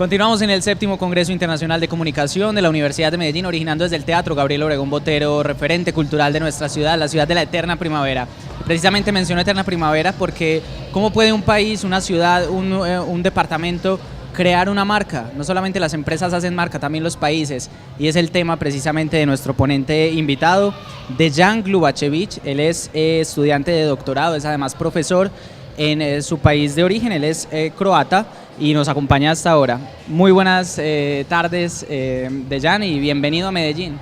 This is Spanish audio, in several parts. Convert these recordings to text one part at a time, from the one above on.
Continuamos en el séptimo Congreso Internacional de Comunicación de la Universidad de Medellín, originando desde el Teatro Gabriel Obregón Botero, referente cultural de nuestra ciudad, la ciudad de la eterna primavera. Precisamente menciono eterna primavera porque ¿cómo puede un país, una ciudad, un departamento crear una marca? No solamente las empresas hacen marca, también los países, y es el tema precisamente de nuestro ponente invitado, Dejan Glubachevich. Él es estudiante de doctorado, es además profesor en su país de origen, él es croata y nos acompaña hasta ahora. Muy buenas tardes, Dejan, y bienvenido a Medellín.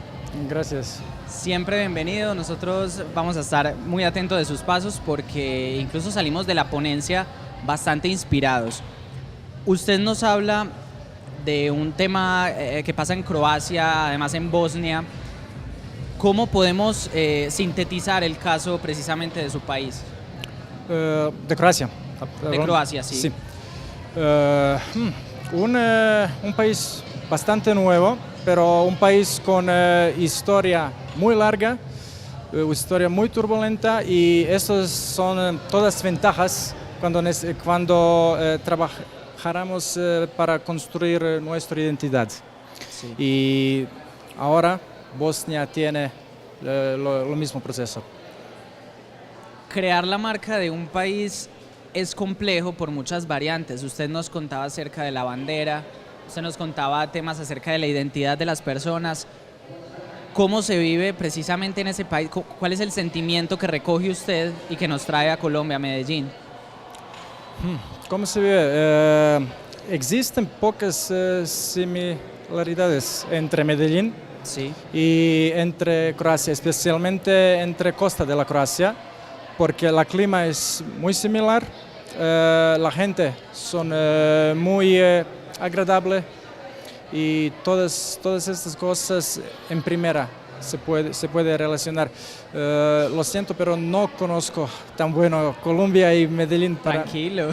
Gracias. Siempre bienvenido, nosotros vamos a estar muy atentos de sus pasos porque incluso salimos de la ponencia bastante inspirados. Usted nos habla de un tema que pasa en Croacia, además en Bosnia. ¿Cómo podemos sintetizar el caso precisamente de su país? De Croacia. De Croacia, sí. Sí. Un país bastante nuevo, pero un país con historia muy larga, historia muy turbulenta, y estas son todas ventajas cuando trabajamos para construir nuestra identidad. Sí. Y ahora Bosnia tiene lo mismo proceso. Crear la marca de un país es complejo por muchas variantes. Usted nos contaba acerca de la bandera, usted nos contaba temas acerca de la identidad de las personas. ¿Cómo se vive precisamente en ese país? ¿Cuál es el sentimiento que recoge usted y que nos trae a Colombia, a Medellín? ¿Cómo se vive? Existen pocas similaridades entre Medellín Sí. y entre Croacia, especialmente entre costa de la Croacia, porque el clima es muy similar, la gente son muy agradable, y todas estas cosas en primera se puede relacionar. Lo siento, pero no conozco tan bueno Colombia y Medellín para... Tranquilo.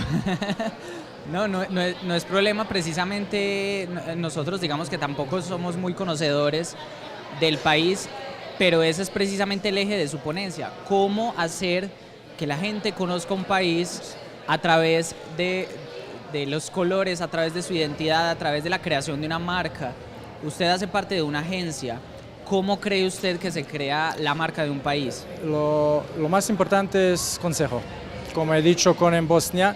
No es problema, precisamente nosotros digamos que tampoco somos muy conocedores del país, pero ese es precisamente el eje de su ponencia. ¿Cómo hacer que la gente conozca un país a través de los colores, a través de su identidad, a través de la creación de una marca? Usted hace parte de una agencia. ¿Cómo cree usted que se crea la marca de un país? Lo más importante es consejo. Como he dicho en Bosnia,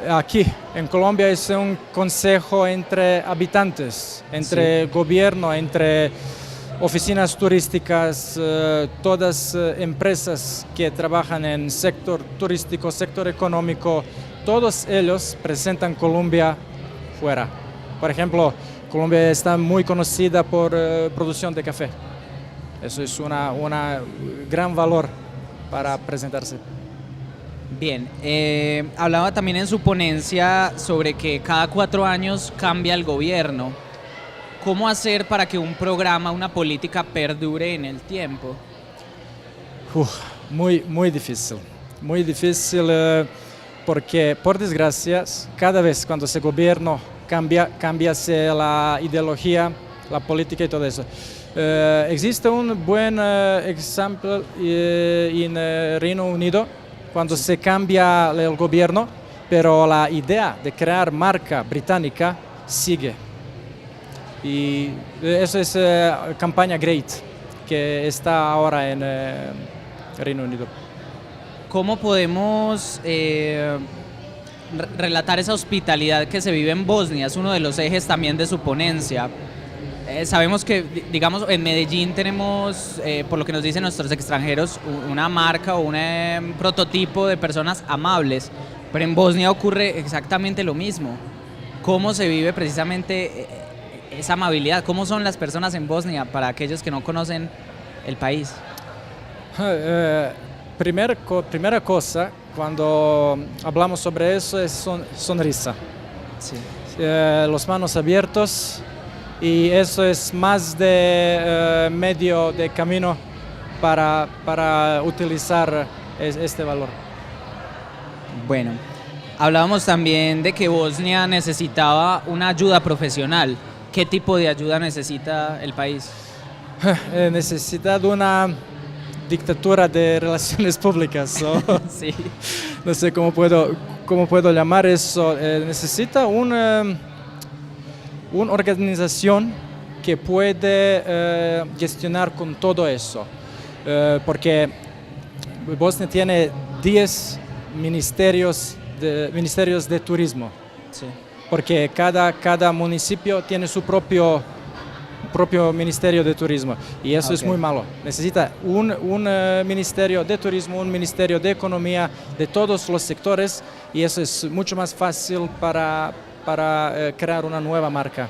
aquí en Colombia es un consejo entre habitantes, entre gobierno, entre oficinas turísticas, todas empresas que trabajan en sector turístico, sector económico, todos ellos presentan Colombia fuera. Por ejemplo, Colombia está muy conocida por producción de café. Eso es un gran valor para presentarse. Bien, hablaba también en su ponencia sobre que cada 4 años cambia el gobierno. ¿Cómo hacer para que un programa, una política perdure en el tiempo? Muy difícil. Muy difícil porque, por desgracia, cada vez cuando ese gobierno cambia la ideología, la política y todo eso. Existe un buen ejemplo en Reino Unido, cuando se cambia el gobierno, pero la idea de crear marca británica sigue. Y eso es campaña Great, que está ahora en Reino Unido. ¿Cómo podemos relatar esa hospitalidad que se vive en Bosnia? Es uno de los ejes también de su ponencia. Sabemos que, digamos, en Medellín tenemos, por lo que nos dicen nuestros extranjeros, una marca o un prototipo de personas amables, pero en Bosnia ocurre exactamente lo mismo. ¿Cómo se vive precisamente esa amabilidad? ¿Cómo son las personas en Bosnia para aquellos que no conocen el país? Primera cosa, cuando hablamos sobre eso, es sonrisa. Sí. Los manos abiertos, y eso es más de medio de camino para utilizar este valor. Bueno, hablábamos también de que Bosnia necesitaba una ayuda profesional. ¿Qué tipo de ayuda necesita el país? Necesita una dictadura de relaciones públicas. Sí. No sé cómo puedo llamar eso. Necesita una organización que puede gestionar con todo eso, porque Bosnia tiene 10 ministerios de turismo, Sí. porque cada municipio tiene su propio ministerio de turismo y eso es Ok. muy malo. Necesita un ministerio de turismo, un ministerio de economía, de todos los sectores y eso es mucho más fácil para crear una nueva marca.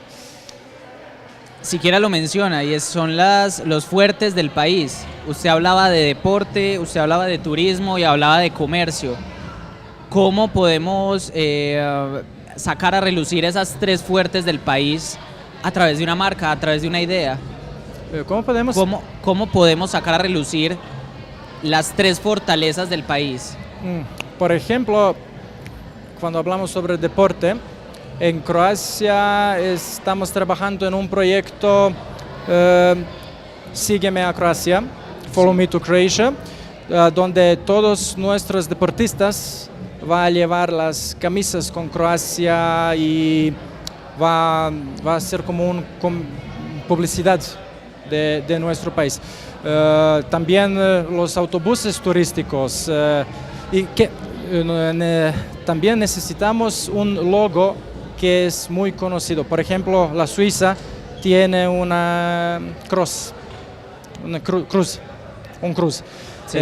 Siquiera lo menciona y son los fuertes del país. Usted hablaba de deporte, usted hablaba de turismo y hablaba de comercio. ¿Cómo podemos sacar a relucir esas tres fuertes del país a través de una marca, a través de una idea? ¿Cómo podemos? ¿Cómo podemos sacar a relucir las tres fortalezas del país? Por ejemplo, cuando hablamos sobre deporte, en Croacia estamos trabajando en un proyecto Sígueme a Croacia, Follow Me to Croatia, donde todos nuestros deportistas van a llevar las camisas con Croacia y va a ser como una publicidad de nuestro país. También los autobuses turísticos y que también necesitamos un logo que es muy conocido. Por ejemplo, la Suiza tiene una cruz. Sí.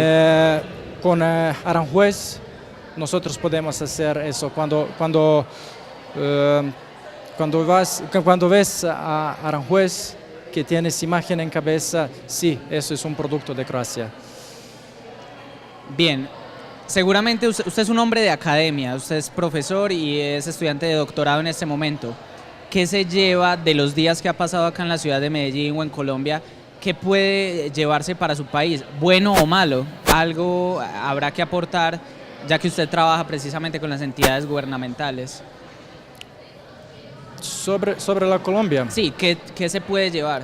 Con Aranjuez nosotros podemos hacer eso. Cuando ves a Aranjuez que tienes imagen en cabeza, sí, eso es un producto de Croacia. Bien, seguramente usted es un hombre de academia, usted es profesor y es estudiante de doctorado en este momento. ¿Qué se lleva de los días que ha pasado acá en la ciudad de Medellín o en Colombia? ¿Qué puede llevarse para su país? ¿Bueno o malo? Algo habrá que aportar, ya que usted trabaja precisamente con las entidades gubernamentales. Sobre la Colombia, Sí, ¿qué se puede llevar?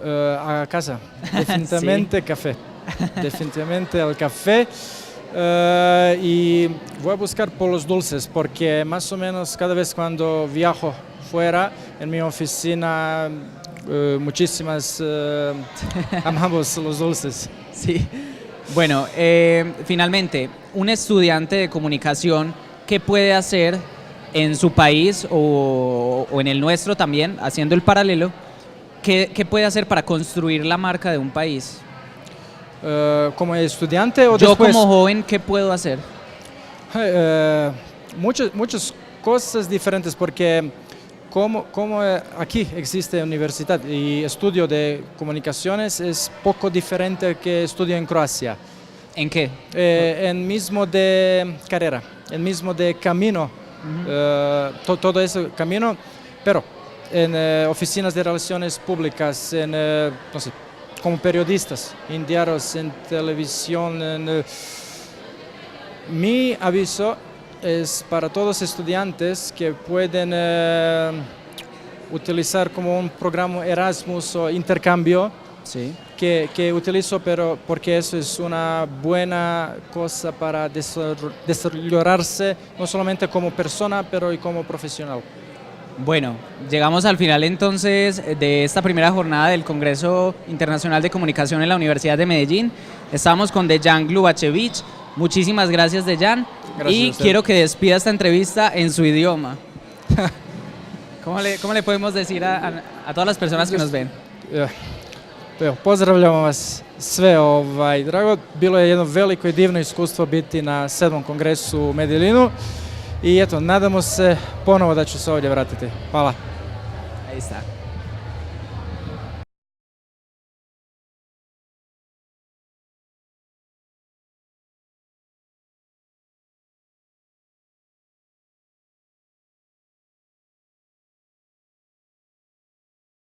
a casa, definitivamente café. Definitivamente el café. Y voy a buscar por los dulces porque más o menos cada vez cuando viajo fuera en mi oficina muchísimas amamos los dulces. Sí. Bueno, finalmente, un estudiante de comunicación, ¿qué puede hacer en su país o en el nuestro también, haciendo el paralelo? ¿Qué puede hacer para construir la marca de un país? ¿Como estudiante o Yo después? como joven, ¿qué puedo hacer? Muchas cosas diferentes porque como aquí existe universidad y estudio de comunicaciones es poco diferente que estudio en Croacia. ¿En qué? En mismo de carrera, en mismo de camino, todo ese camino, pero en oficinas de relaciones públicas, no sé, como periodistas, en diarios, en televisión. Mi aviso es para todos los estudiantes que pueden utilizar como un programa Erasmus o intercambio Sí. que utilizo, pero porque eso es una buena cosa para desarrollarse no solamente como persona, pero y como profesional. Bueno, llegamos al final entonces de esta primera jornada del Congreso Internacional de Comunicación en la Universidad de Medellín. Estamos con Dejan Glubachevich. Muchísimas gracias, Dejan. Gracias Y a usted. quiero que despida esta entrevista en su idioma. ¿Cómo le podemos decir a todas las personas que nos ven? Evo, pozdravljam vas sve, drago. Bilo je jedno veliko i divno iskustvo biti na 7. kongresu u Medellinu i eto, nadamo se ponovo da ću se ovdje vratiti. Hvala. Ahí está.